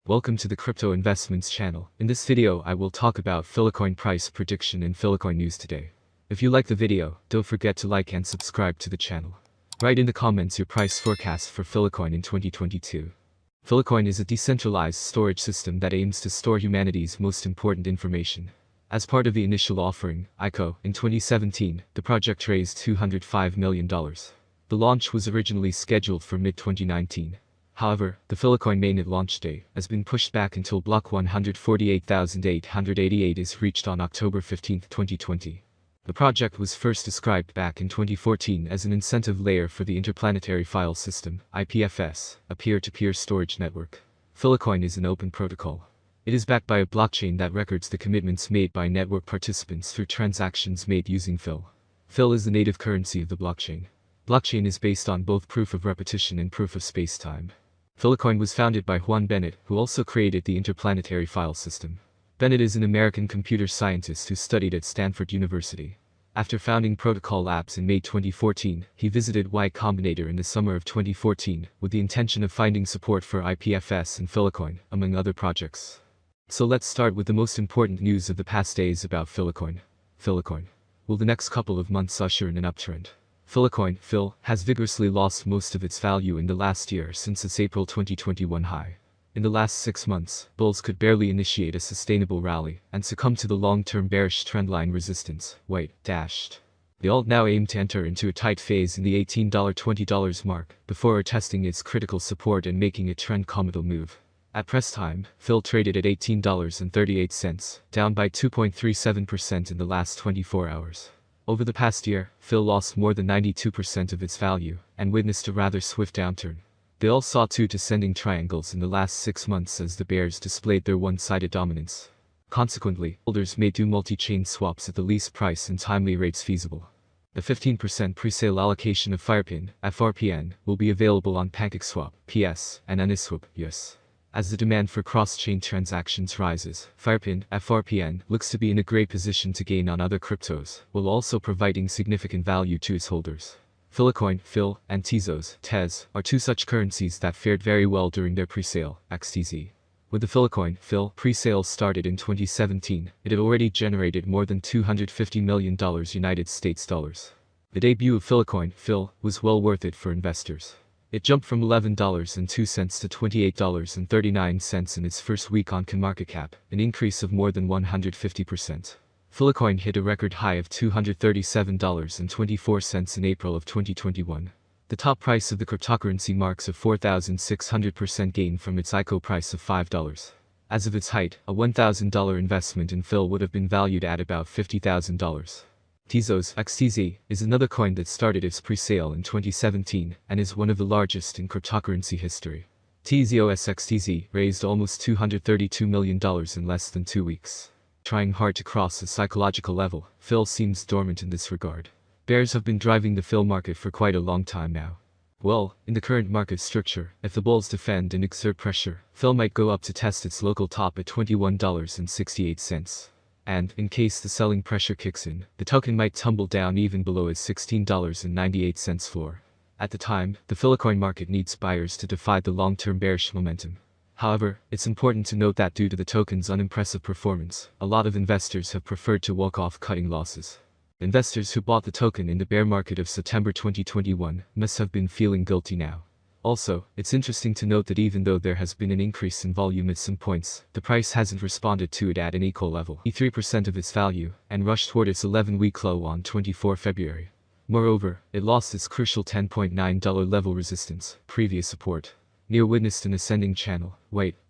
Welcome to the Crypto Investments channel. In this video I will talk about Filecoin price prediction and Filecoin news today. If you like the video, don't forget to like and subscribe to the channel. Write in the comments your price forecast for Filecoin in 2022. Filecoin is a decentralized storage system that aims to store humanity's most important information. As part of the initial offering, ICO, in 2017, the project raised $205 million. The launch was originally scheduled for mid-2019. However, the Filecoin mainnet launch date has been pushed back until block 148,888 is reached on October 15, 2020. The project was first described back in 2014 as an incentive layer for the Interplanetary File System, IPFS, a peer-to-peer storage network. Filecoin is an open protocol. It is backed by a blockchain that records the commitments made by network participants through transactions made using Fil. Fil is the native currency of the blockchain. Blockchain is based on both proof of repetition and proof of space-time. Filecoin was founded by Juan Bennett, who also created the Interplanetary File System. Bennett is an American computer scientist who studied at Stanford University. After founding Protocol Labs in May 2014, he visited Y Combinator in the summer of 2014, with the intention of finding support for IPFS and Filecoin, among other projects. So let's start with the most important news of the past days about Filecoin. Filecoin. Will the next couple of months usher in an uptrend? Filecoin, Fil, has vigorously lost most of its value in the last year since its April 2021 high. In the last 6 months, bulls could barely initiate a sustainable rally and succumb to the long-term bearish trendline resistance, dashed. The alt now aimed to enter into a tight phase in the $18-20 mark before testing its critical support and making a trend cometal move. At press time, Fil traded at $18.38, down by 2.37% in the last 24 hours. Over the past year, Fil lost more than 92% of its value, and witnessed a rather swift downturn. They all saw two descending triangles in the last 6 months as the bears displayed their one-sided dominance. Consequently, holders may do multi-chain swaps at the least price and timely rates feasible. The 15% presale allocation of Firepin, FRPN, will be available on PancakeSwap, PS, and Uniswap, US. As the demand for cross-chain transactions rises, Firepin, FRPN, looks to be in a great position to gain on other cryptos, while also providing significant value to its holders. Filecoin, Fil, and Tezos, Tez, are two such currencies that fared very well during their presale, XTZ. With the Filecoin, Fil, presale started in 2017, it had already generated more than $250 million United States dollars. The debut of Filecoin, Fil, was well worth it for investors. It jumped from $11.02 to $28.39 in its first week on CoinMarketCap, an increase of more than 150%. Filecoin hit a record high of $237.24 in April of 2021. The top price of the cryptocurrency marks a 4,600% gain from its ICO price of $5. As of its height, a $1,000 investment in Fil would have been valued at about $50,000. Tezos, XTZ, is another coin that started its pre-sale in 2017 and is one of the largest in cryptocurrency history. Tezos XTZ raised almost $232 million in less than 2 weeks. Trying hard to cross a psychological level, Fil seems dormant in this regard. Bears have been driving the Fil market for quite a long time now. Well, in the current market structure, if the bulls defend and exert pressure, Fil might go up to test its local top at $21.68. And, in case the selling pressure kicks in, the token might tumble down even below its $16.98 floor. At the time, the Filecoin market needs buyers to defy the long-term bearish momentum. However, it's important to note that due to the token's unimpressive performance, a lot of investors have preferred to walk off cutting losses. Investors who bought the token in the bear market of September 2021 must have been feeling guilty now. Also, it's interesting to note that even though there has been an increase in volume at some points, the price hasn't responded to it at an equal level, 3% of its value, and rushed toward its 11-week low on 24 February. Moreover, it lost its crucial $10.9 level resistance, previous support. Near witnessed an ascending channel,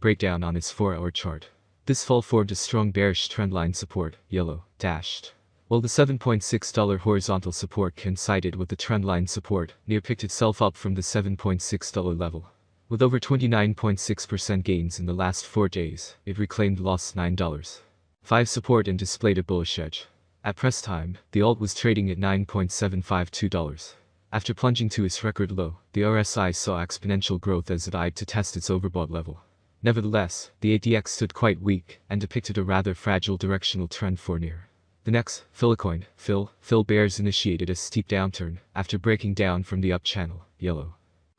breakdown on its 4-hour chart. This fall formed a strong bearish trendline support, yellow, dashed. While the $7.6 horizontal support coincided with the trendline support, near picked itself up from the $7.6 level. With over 29.6% gains in the last 4 days, it reclaimed lost $9.5 support and displayed a bullish edge. At press time, the alt was trading at $9.752. After plunging to its record low, the RSI saw exponential growth as it eyed to test its overbought level. Nevertheless, the ADX stood quite weak and depicted a rather fragile directional trend for near. The next, Filecoin, Fil bears initiated a steep downturn after breaking down from the up channel, yellow.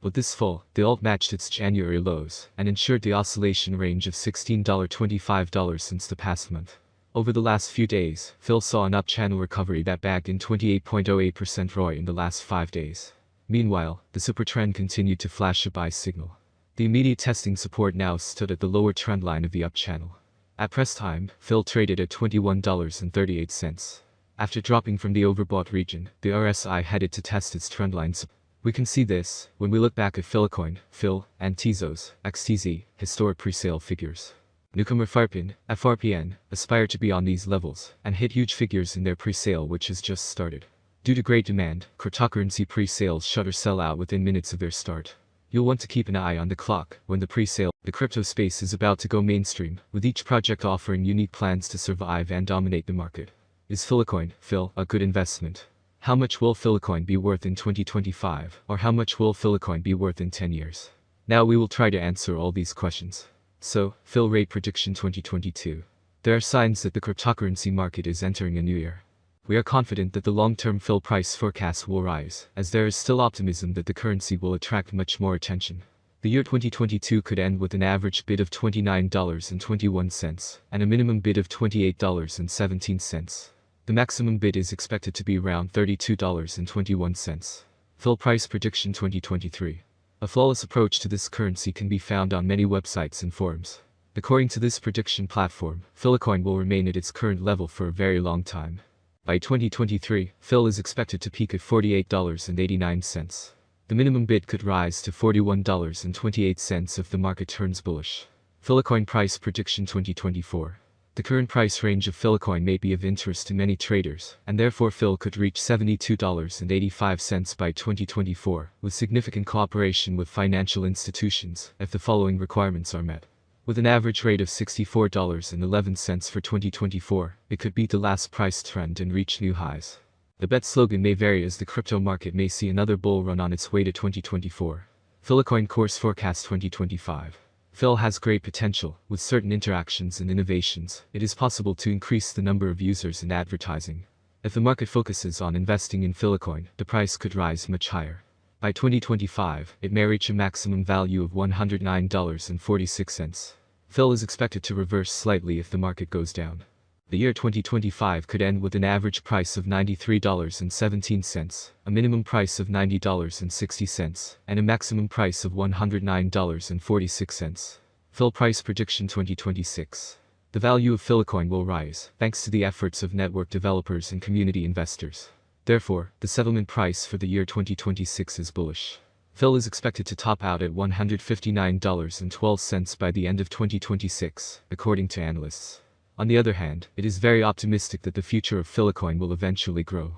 With this fall, the alt matched its January lows and ensured the oscillation range of $16–25 since the past month. Over the last few days, Phil saw an up-channel recovery that bagged in 28.08% ROI in the last 5 days. Meanwhile, the super trend continued to flash a buy signal. The immediate testing support now stood at the lower trend line of the up-channel. At press time, Phil traded at $21.38. After dropping from the overbought region, the RSI headed to test its trendline support. We can see this when we look back at Filecoin, Phil, and Tezos, XTZ, historic pre-sale figures. Newcomer FRPN, aspire to be on these levels and hit huge figures in their pre-sale, which has just started. Due to great demand, cryptocurrency pre-sales shut or sell out within minutes of their start. You'll want to keep an eye on the clock when the pre-sale. The crypto space is about to go mainstream, with each project offering unique plans to survive and dominate the market. Is Filecoin, Phil, a good investment? How much will Filecoin be worth in 2025, or how much will Filecoin be worth in 10 years? Now we will try to answer all these questions. So, Phil rate prediction 2022. There are signs that the cryptocurrency market is entering a new year. We are confident that the long-term Phil price forecast will rise, as there is still optimism that the currency will attract much more attention. The year 2022 could end with an average bid of $29.21 and a minimum bid of $28.17. The maximum bid is expected to be around $32.21. Phil price prediction 2023. A flawless approach to this currency can be found on many websites and forums. According to this prediction platform, Filecoin will remain at its current level for a very long time. By 2023, Phil is expected to peak at $48.89. The minimum bid could rise to $41.28 if the market turns bullish. Filecoin price prediction 2024. The current price range of Filecoin may be of interest to many traders, and therefore Phil could reach $72.85 by 2024, with significant cooperation with financial institutions, if the following requirements are met. With an average rate of $64.11 for 2024, it could beat the last price trend and reach new highs. The bet slogan may vary as the crypto market may see another bull run on its way to 2024. Filecoin course forecast 2025. Phil has great potential. With certain interactions and innovations, it is possible to increase the number of users and advertising. If the market focuses on investing in Filecoin, the price could rise much higher. By 2025, it may reach a maximum value of $109.46. Phil is expected to reverse slightly if the market goes down. The year 2025 could end with an average price of $93.17, a minimum price of $90.60, and a maximum price of $109.46. Phil price prediction 2026. The value of Filecoin will rise, thanks to the efforts of network developers and community investors. Therefore, the settlement price for the year 2026 is bullish. Phil is expected to top out at $159.12 by the end of 2026, according to analysts. On the other hand, it is very optimistic that the future of Filecoin will eventually grow.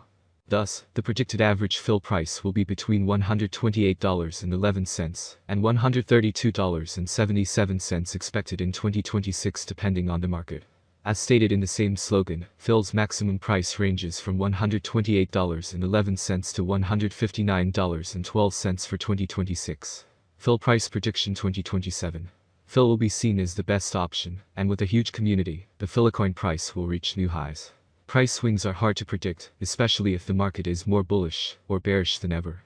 Thus, the predicted average Phil price will be between $128.11 and $132.77 expected in 2026 depending on the market. As stated in the same slogan, Phil's maximum price ranges from $128.11 to $159.12 for 2026. Phil price prediction 2027. Phil will be seen as the best option, and with a huge community, the Filecoin price will reach new highs. Price swings are hard to predict, especially if the market is more bullish or bearish than ever.